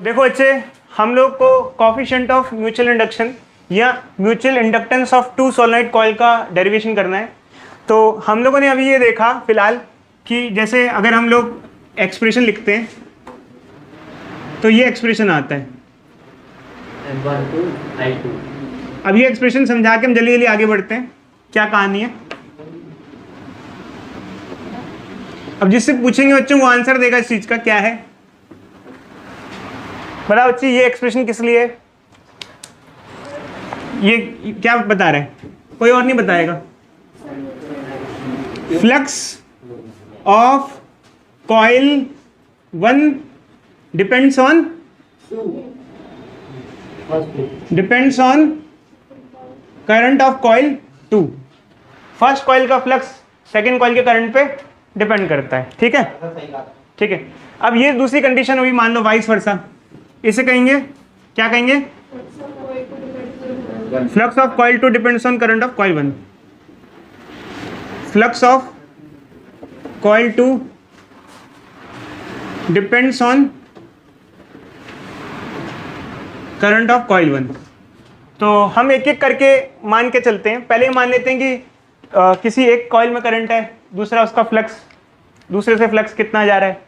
देखो बच्चे, हम लोग को कोफिशिएंट ऑफ म्यूचुअल इंडक्शन या mutual inductance of two solenoid coil का डेरिवेशन करना है। तो हम लोगों ने अभी ये देखा फिलहाल कि जैसे अगर हम लोग एक्सप्रेशन लिखते हैं तो ये एक्सप्रेशन आता है। अब ये एक्सप्रेशन समझा के हम जल्दी जल्दी आगे बढ़ते हैं। क्या कहानी है, अब जिससे पूछेंगे बच्चों वो आंसर देगा इस चीज का। क्या है बताओ बच्चे, ये एक्सप्रेशन किस लिए है? ये क्या बता रहे हैं? कोई और नहीं बताएगा। Flux of coil 1 depends on current of coil 2। First coil का फ्लक्स सेकेंड कॉइल के करंट पे डिपेंड करता है। ठीक है, ठीक है। अब ये दूसरी कंडीशन हुई, मान लो वाइस वर्सा। इसे कहेंगे, क्या कहेंगे? Flux of coil 2 depends on current of coil 1। Flux of coil 2 depends on current of coil 1। तो हम एक एक करके मान के चलते हैं। पहले मान लेते हैं कि किसी एक कॉइल में करंट है, दूसरा उसका फ्लक्स, दूसरे से फ्लक्स कितना जा रहा है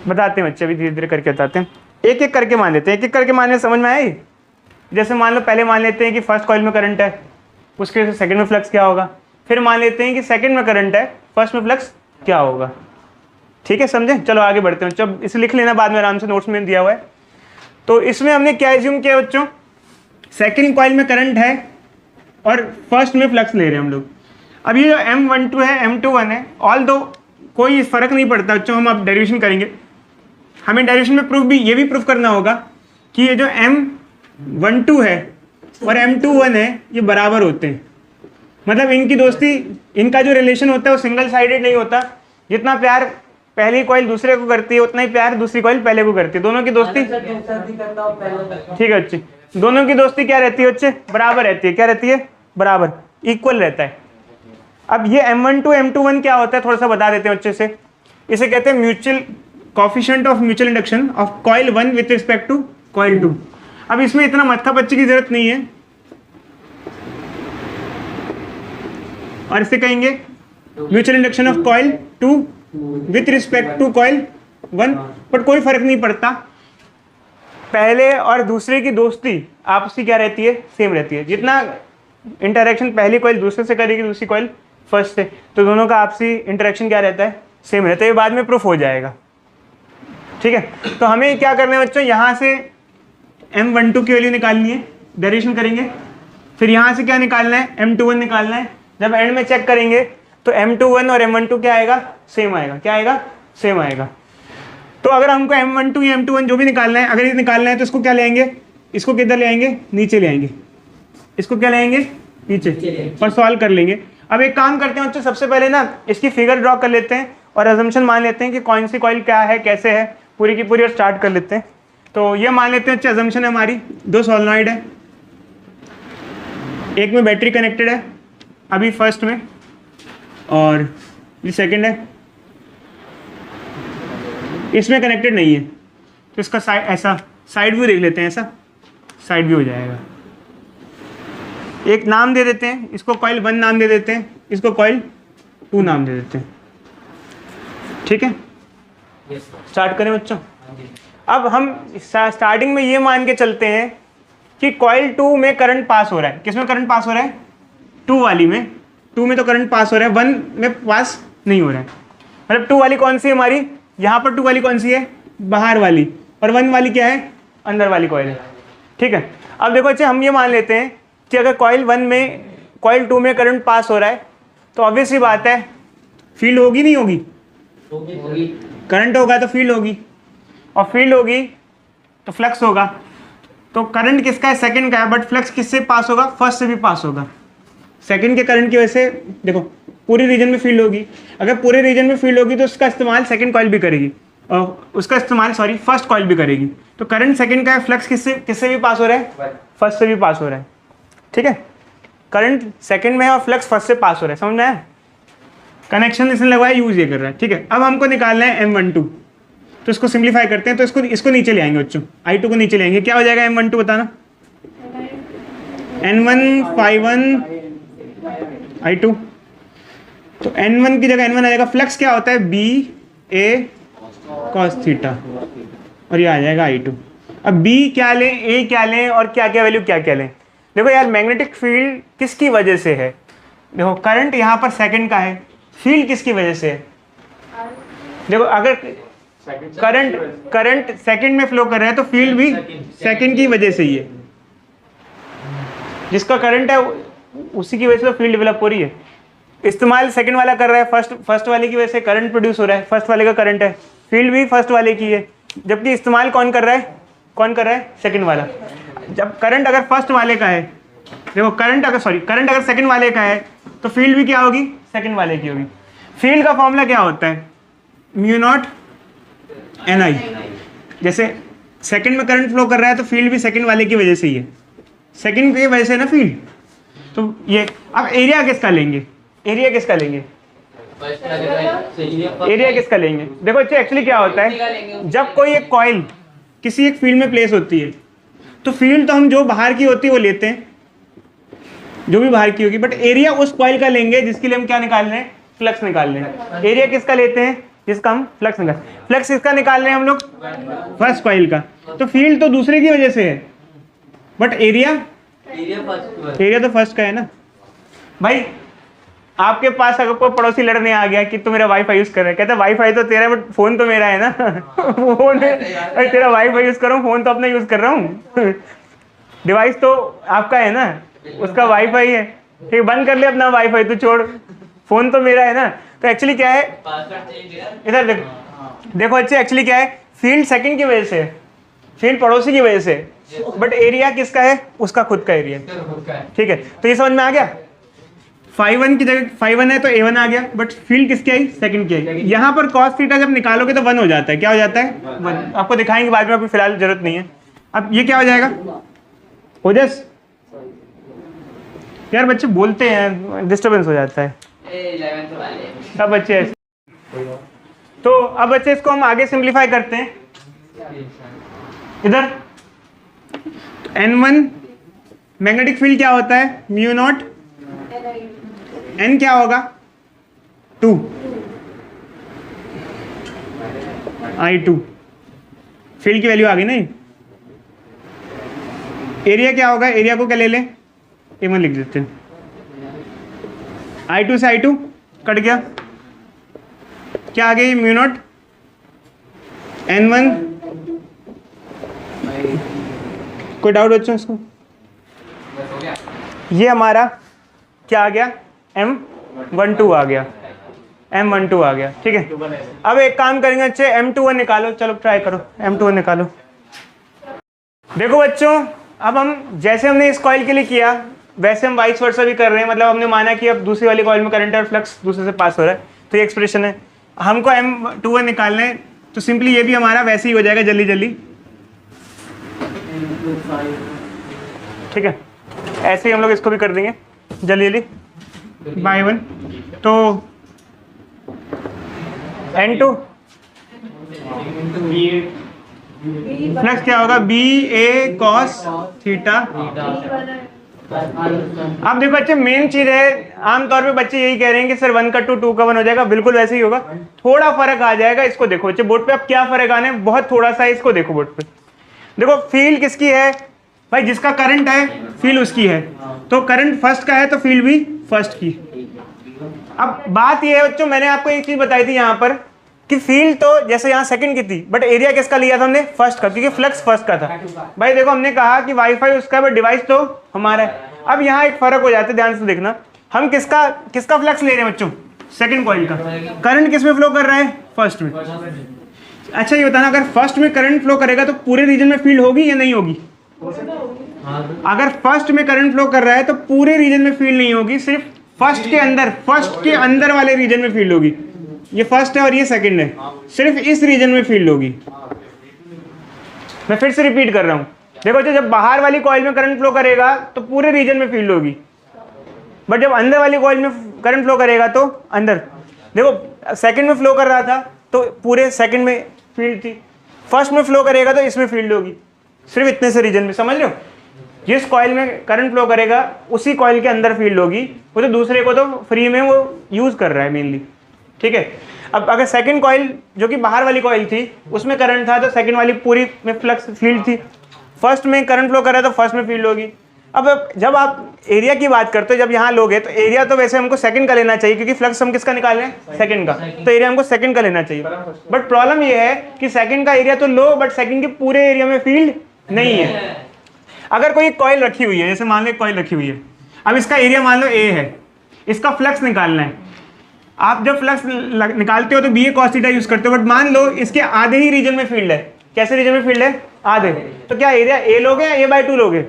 बताते हैं बच्चे, अभी धीरे धीरे करके बताते हैं। एक एक करके मान लेते हैं, एक एक करके मानने समझ में आई। जैसे मान लो पहले मान लेते हैं कि फर्स्ट कॉइल में करंट है, उसके सेकंड में फ्लक्स क्या होगा। फिर मान लेते हैं कि सेकंड में करंट है, फर्स्ट में फ्लक्स क्या होगा। ठीक है, समझे? चलो आगे बढ़ते हैं। जब इसे लिख लेना बाद में आराम से, नोट्स में दिया हुआ है। तो इसमें हमने क्या एज्यूम किया बच्चों? सेकंड कॉइल में करंट है और फर्स्ट में फ्लक्स ले रहे हैं हम लोग। अब ये जो M12 है, M21 है, ऑल दो कोई फर्क नहीं पड़ता बच्चों। हम अब डेरिवेशन करेंगे। हमें डेरिवेशन में प्रूफ भी ये भी प्रूफ करना होगा कि ये जो M12 है और M21 है ये बराबर होते हैं। मतलब इनकी दोस्ती, इनका जो रिलेशन होता है वो सिंगल साइडेड नहीं होता। जितना प्यार पहली कॉइल दूसरे को करती है उतना ही प्यार दूसरी कॉइल पहले को करती है। दोनों की दोस्ती, ठीक है बच्चे, दोनों की दोस्ती क्या रहती है बच्चे? बराबर रहती है। क्या रहती है? बराबर, इक्वल रहता है। अब ये M12 M21 क्या होता है थोड़ा सा बता देते हैं बच्चे से। इसे कहते हैं mutual coefficient of mutual induction of coil 1 with respect to coil 2। अब इसमें इतना मत्था बच्चे की जरूरत नहीं है, और इसे कहेंगे mutual induction of coil 2 with respect to coil 1। But कोई फर्क नहीं पड़ता, पहले और दूसरे की दोस्ती आपसी क्या रहती है? सेम रहती है। जितना इंटरेक्शन पहली कॉइल दूसरे से करेगी, दूसरी कॉइल फर्स्ट से, तो दोनों का आपसी इंटरेक्शन क्या रहता है? सेम रहता है। ये बाद में प्रूफ हो जाएगा। ठीक है, तो हमें क्या करना है बच्चों? यहाँ से M12 की वैल्यू निकालनी है, डेरिवेशन करेंगे। फिर यहाँ से क्या निकालना है? M21 निकालना है। जब एंड में चेक करेंगे तो M21 और M12 क्या आएगा? सेम आएगा। क्या आएगा? सेम आएगा। तो अगर हमको M12 या M21 जो भी निकालना है, अगर ये निकालना है तो इसको क्या ले आएंगे? इसको किधर ले आएंगे? नीचे ले आएंगे। इसको क्या ले आएंगे? नीचे, और सॉल्व कर लेंगे। अब एक काम करते हैं बच्चों, सबसे पहले ना इसकी फिगर ड्रॉ कर लेते हैं और अजम्पशन मान लेते हैं कि कौन सी कॉइल क्या है, कैसे है, पूरी की पूरी, और स्टार्ट कर लेते हैं। तो ये मान लेते हैं, अच्छा अजम्पशन है हमारी, दो सोलेनोइड है, एक में बैटरी कनेक्टेड है अभी फर्स्ट में, और ये सेकंड है, इसमें कनेक्टेड नहीं है। तो इसका साइड, ऐसा साइड व्यू देख लेते हैं, ऐसा साइड व्यू हो जाएगा। एक नाम दे देते हैं, इसको कॉइल 1 नाम दे देते हैं, इसको कॉइल 2 नाम दे देते हैं। ठीक है, स्टार्ट करें बच्चों। अब हम स्टार्टिंग में ये मान के चलते हैं कि कॉइल 2 में करंट पास हो रहा है। किसमें करंट पास हो रहा है? 2 वाली में। 2 में तो करंट पास हो रहा है, 1 में पास नहीं हो रहा है। मतलब 2 वाली कौन सी है हमारी? यहाँ पर 2 वाली कौन सी है? बाहर वाली। और 1 वाली क्या है? अंदर वाली कॉइल है। ठीक है, अब देखो अच्छा, हम ये मान लेते हैं कि अगर कॉइल 1 में, कॉइल 2 में करंट पास हो रहा है तो ऑब्वियस सी बात है फील्ड होगी नहीं होगी? करंट होगा तो फील्ड होगी, और फील्ड होगी तो फ्लक्स होगा। तो करंट किसका है? सेकंड का है, बट फ्लक्स किससे पास होगा? फर्स्ट से भी पास होगा। सेकंड के करंट की वजह से देखो पूरे रीजन में फील्ड होगी। अगर पूरे रीजन में फील्ड होगी तो उसका इस्तेमाल सेकंड कॉइल भी करेगी, और उसका इस्तेमाल फर्स्ट कॉइल भी करेगी। तो करंट सेकंड का है, फ्लक्स किससे भी पास हो रहा है? फर्स्ट से भी पास हो रहा है। ठीक है, करंट सेकंड में है और फ्लक्स फर्स्ट से पास हो रहा है। समझ में आया? कनेक्शन इसने लगवाया, यूज ये कर रहा है। ठीक है, अब हमको निकालना है M12। तो इसको सिंप्लीफाई करते हैं, तो इसको नीचे ले आएंगे बच्चों, I2 को नीचे ले आएंगे, क्या हो जाएगा M12 बताना, N1 ∅1 I2, तो N1 की जगह N1 आ जाएगा। फ्लक्स क्या होता है, B A cos थीटा, और ये आ जाएगा I2। अब B क्या लें, A क्या लें, और क्या क्या वैल्यू क्या क्या लें। देखो यार मैग्नेटिक फील्ड किसकी वजह से है, देखो करंट यहाँ पर सेकंड का है, फील्ड किसकी वजह से है, देखो अगर करंट सेकंड में फ्लो कर रहा है तो फील्ड भी सेकंड की वजह से ही है, जिसका करंट है उसी की वजह से फील्ड डेवलप हो रही है। इस्तेमाल सेकंड वाला कर रहा है, फर्स्ट वाले की वजह से करंट प्रोड्यूस हो रहा है, फर्स्ट वाले का करंट है, फील्ड भी फर्स्ट वाले की है, जबकि इस्तेमाल कौन कर रहा है, सेकंड वाला। जब करंट अगर फर्स्ट वाले का है, देखो करंट अगर सेकंड वाले का है तो फील्ड भी क्या होगी, सेकंड वाले की होगी। फील्ड का फॉर्मूला क्या होता है, म्यू नॉट NI, जैसे सेकंड में करंट फ्लो कर रहा है तो फील्ड भी सेकंड वाले की वजह से ही है, सेकंड की वजह से ना फील्ड। तो ये अब एरिया किसका लेंगे, एरिया किसका लेंगे, देखो एक्चुअली क्या होता है, जब कोई एक कॉइल किसी एक फील्ड में प्लेस होती है तो फील्ड तो हम जो बाहर की होती है वो लेते हैं, जो भी बाहर की होगी, बट एरिया उस कॉइल का लेंगे जिसके लिए हम क्या निकाल रहे हैं, फ्लक्स निकाल रहे हैं। एरिया किसका लेते हैं, जिसका हम फ्लक्स किसका निकाल रहे हैं हम लोग, फर्स्ट कॉइल का। तो फील्ड तो दूसरे की वजह से है, बट एरिया तो फर्स्ट का है ना। भाई आपके पास अगर कोई पड़ोसी लड़ने आ गया कि तू मेरा वाईफाई यूज कर रहा है, कहता है वाईफाई तो तेरा है बट फोन तो मेरा है ना फोन है, तेरा वाईफाई यूज कर रहा हूँ, फोन तो अपना यूज कर रहा हूँ डिवाइस तो आपका है ना, उसका वाईफाई है, ठीक, बंद कर ले अपना वाईफाई, तू छोड़, फोन तो मेरा है ना। तो एक्चुअली क्या है, इधर देखो अच्छा एक्चुअली क्या है, फील्ड सेकंड की वजह से, फील्ड पड़ोसी की वजह से, बट एरिया किसका है, उसका खुद का एरिया, ठीक है। तो ये समझ में आ गया, ∅1 की जगह ∅1 है तो A1 आ गया, बट फील्ड किसकी आई, सेकंड की आई। यहाँ पर cos थीटा जब निकालोगे तो 1 हो जाता है, क्या हो जाता है 1, आपको दिखाएंगे बाद में, अभी फिलहाल जरूरत नहीं है। अब ये क्या हो जाएगा, ओजस, यार बच्चे बोलते हैं डिस्टर्बेंस हो जाता है, सब बच्चे ऐसे। तो अब बच्चे इसको हम आगे सिंप्लीफाई करते हैं, इधर N1 मैग्नेटिक फील्ड क्या होता है, म्यू नॉट N क्या होगा 2 I2, फील्ड की वैल्यू आ गई नहीं। एरिया क्या होगा, एरिया को क्या ले लें, A1 लिख देते हैं, I2 से I2 कट गया, क्या आ गई, म्यू नॉट N1। कोई डाउट बच्चों इसको, ये हमारा क्या आ गया, M12 आ गया, M12 आ गया, ठीक है। अब एक काम करेंगे अच्छे, M21 निकालो, चलो ट्राई करो, M21 निकालो। देखो बच्चों, अब हम जैसे हमने इस कॉइल के लिए किया वैसे हम वाइस वर्सा भी कर रहे हैं, मतलब हमने माना कि अब दूसरी वाली कॉइल में करंट और फ्लक्स दूसरे से पास हो रहा है, तो ये एक्सप्रेशन है। हमको M21 निकालना है, तो सिंपली ये भी हमारा वैसे ही हो जाएगा जल्दी जल्दी, ठीक है। ऐसे ही हम लोग इसको भी कर देंगे जल्दी जल्दी बाय 1। तो N2 फ्लक्स क्या होगा, BA cos थीटा। अब देखो बच्चे मेन चीज है, आमतौर पे बच्चे यही कह रहे हैं कि सर 1 का 2 2 का 1 हो जाएगा, बिल्कुल वैसे ही होगा, थोड़ा फर्क आ जाएगा। इसको देखो बच्चे बोर्ड पे, अब क्या फर्क आना है, बहुत थोड़ा सा है, इसको देखो बोर्ड पे। देखो फील्ड किसकी है भाई, जिसका करंट है फील्ड उसकी है, तो करंट फर्स्ट का है तो फील्ड भी फर्स्ट की। अब बात ये है बच्चों, मैंने आपको एक चीज बताई थी यहाँ पर कि फील्ड तो जैसे यहाँ सेकंड की थी, बट एरिया किसका लिया था हमने, फर्स्ट का, क्योंकि फ्लक्स फर्स्ट का था। भाई देखो हमने कहा कि वाईफाई उसका है बट डिवाइस तो हमारा है। अब यहाँ एक फर्क हो जाता है, ध्यान से देखना, हम किसका फ्लक्स ले रहे हैं बच्चों, सेकंड कॉइल का। करंट किस में फ्लो कर रहा है, फर्स्ट में। अच्छा ये बताना, अगर फर्स्ट में करंट फ्लो करेगा तो पूरे रीजन में फील्ड होगी या नहीं होगी? अगर फर्स्ट में करंट फ्लो कर रहा है तो पूरे रीजन में फील्ड नहीं होगी, सिर्फ फर्स्ट के अंदर वाले रीजन में फील्ड होगी। ये फर्स्ट है और ये सेकंड है, सिर्फ इस रीजन में फील्ड होगी। मैं फिर से रिपीट कर रहा हूं, देखो जब बाहर वाली कॉइल में करंट फ्लो करेगा तो पूरे रीजन में फील्ड होगी, बट जब अंदर वाली कॉइल में करंट फ्लो करेगा तो अंदर। देखो सेकंड में फ्लो कर रहा था तो पूरे सेकंड में फील्ड थी, फर्स्ट में फ्लो करेगा तो इसमें फील्ड होगी, सिर्फ इतने से रीजन में, समझ रहे हो? जिस कॉइल में करंट फ्लो करेगा उसी कॉइल के अंदर फील्ड होगी, वो तो दूसरे को तो फ्री में वो यूज कर रहा है मेनली, ठीक है। अब अगर सेकंड कॉइल जो कि बाहर वाली कॉइल थी उसमें करंट था तो सेकंड वाली पूरी में फ्लक्स फील्ड थी, फर्स्ट में करंट फ्लो कर रहा है तो फर्स्ट में फील्ड होगी। अब जब आप एरिया की बात करते हो, जब यहाँ लोगे तो एरिया तो वैसे हमको सेकंड का लेना चाहिए क्योंकि फ्लक्स हम किसका निकाल रहे हैं, सेकंड का, तो एरिया हमको सेकंड का लेना चाहिए। बट प्रॉब्लम ये है कि सेकंड का एरिया तो लो बट सेकंड के पूरे एरिया में फील्ड नहीं है। अगर कोई कॉइल रखी हुई है, जैसे मान लो कॉइल रखी हुई है, अब इसका एरिया मान लो ए है, इसका फ्लक्स निकालना है। आप जब फ्लक्स निकालते हो तो बी ए कॉस थीटा यूज करते हो, बट मान लो इसके आधे ही रीजन में फील्ड है। कैसे रीजन में फील्ड है, आधे, तो क्या एरिया ए लोगे या A/2 लोगे?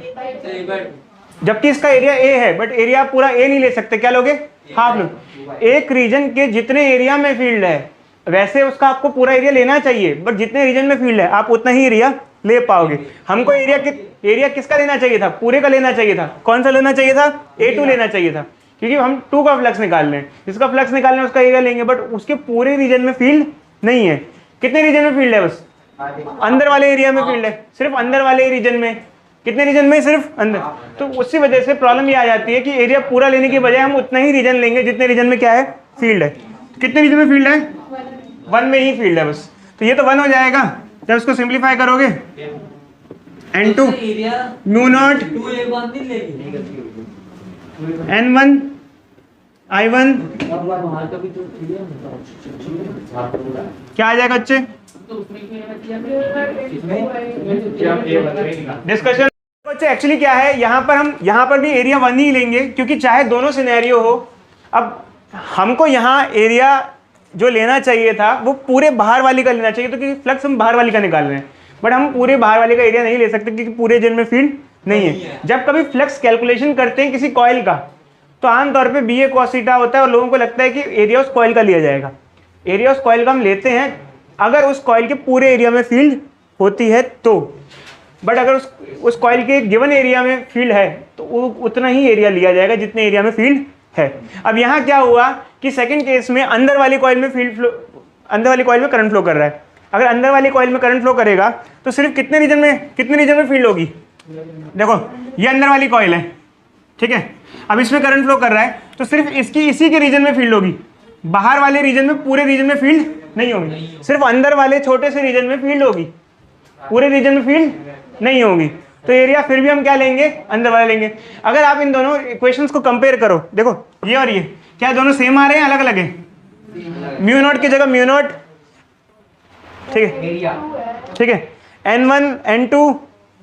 जबकि इसका एरिया ए है बट एरिया पूरा ए नहीं ले सकते, क्या लोगे, हाफ लोगे। एक रीजन के जितने एरिया में फील्ड है वैसे उसका आपको पूरा एरिया लेना चाहिए, बट जितने रीजन में फील्ड है आप उतना ही एरिया ले पाओगे। हमको एरिया किसका लेना चाहिए था, पूरे का लेना चाहिए था। कौन सा लेना चाहिए था, A2 लेना चाहिए था, क्योंकि हम 2 का फ्लक्स निकाल रहे हैं, जिसका फ्लक्स निकालना है उसका एरिया लेंगे, बट उसके पूरे रीजन में फील्ड नहीं है। कितने रीजन में फील्ड है, बस अंदर वाले एरिया में फील्ड है, सिर्फ अंदर वाले रीजन में। कितने रीजन में, सिर्फ अंदर। तो उसी वजह से प्रॉब्लम ये आ जाती है कि एरिया पूरा लेने की बजाय हम उतना ही रीजन लेंगे जितने रीजन में क्या है, फील्ड है। कितने रीजन में फील्ड है, 1 में ही फील्ड है बस, तो ये तो 1 हो जाएगा। जब इसको सिंप्लीफाई करोगे N2 mu naught N1 I1 क्या आ जाएगा बच्चे, डिस्कशन। बच्चे एक्चुअली क्या है, यहाँ पर भी एरिया 1 ही लेंगे क्योंकि चाहे दोनों सिनेरियो हो। अब हमको यहाँ एरिया जो लेना चाहिए था वो पूरे बाहर वाली का लेना चाहिए, तो क्योंकि फ्लक्स हम बाहर वाली का निकाल रहे हैं, बट हम पूरे बाहर वाले का एरिया नहीं ले सकते क्योंकि पूरे रीजन में फील्ड नहीं है। जब कभी फ्लक्स कैलकुलेशन करते हैं किसी कॉइल का तो आमतौर पे बी ए कॉस थीटा होता है और लोगों को लगता है कि एरिया उस कॉइल का लिया जाएगा। एरिया उस कॉइल का हम लेते हैं अगर उस कॉइल के पूरे एरिया में फील्ड होती है तो, बट अगर उस कॉइल के गिवन एरिया में फील्ड है तो उतना ही एरिया लिया जाएगा जितने एरिया में फील्ड है। अब यहाँ क्या हुआ कि सेकंड केस में अंदर वाली कॉइल में करंट फ्लो कर रहा है। अगर अंदर वाली कॉइल में करंट फ्लो करेगा तो सिर्फ कितने रीजन में फील्ड होगी, देखो ये अंदर वाली कॉइल है, ठीक है। अब इसमें करंट फ्लो कर रहा है तो सिर्फ इसी के रीजन में फील्ड होगी, बाहर वाले रीजन में, पूरे रीजन में फील्ड नहीं होगी, सिर्फ अंदर वाले छोटे से रीजन में फील्ड होगी, पूरे रीजन में फील्ड नहीं होगी। तो एरिया फिर भी हम क्या लेंगे, अंदर वाले लेंगे। अगर आप इन दोनों इक्वेशंस को कंपेयर करो, देखो ये और ये क्या दोनों सेम आ रहे हैं, अलग अलग है? म्यू नॉट की जगह म्यू नॉट, ठीक है, N1 N2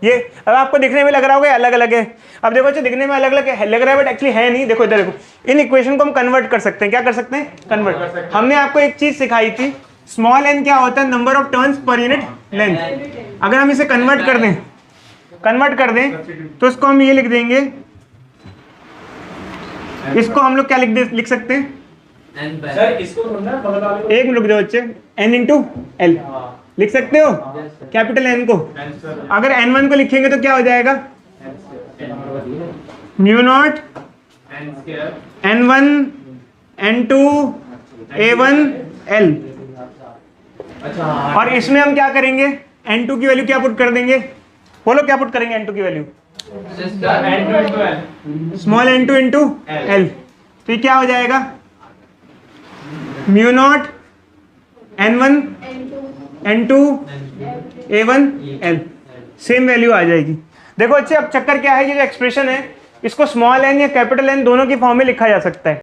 ये अब आपको दिखने में लग रहा होगा अलग अलग है। अब देखो अच्छा दिखने में अलग अलग लग रहा है बट एक्चुअली है नहीं। देखो इधर देखो, इन इक्वेशन को हम कन्वर्ट कर सकते हैं। क्या कर सकते हैं, कन्वर्ट। हमने आपको एक चीज सिखाई थी, स्मॉल n क्या होता है, number of turns per unit length. अगर हम इसे कन्वर्ट कर दें तो इसको हम ये लिख देंगे, इसको हम लोग क्या लिख सकते हैं, सर इसको एक मिनट दो बच्चे, n इंटू एल लिख सकते हो, कैपिटल N को। अगर N1 को लिखेंगे तो क्या हो जाएगा, mu naught N1 N2 A1 L। और इसमें हम क्या करेंगे, N2 की वैल्यू क्या पुट कर देंगे, बोलो क्या पुट करेंगे N2 की value, small n2 into L. तो ये क्या हो जाएगा, mu naught N1 N2 A1 L, same value आ जाएगी। देखो अच्छे अब चक्कर क्या है, ये जो एक्सप्रेशन है इसको स्मॉल n या कैपिटल N दोनों की फॉर्म में लिखा जा सकता है।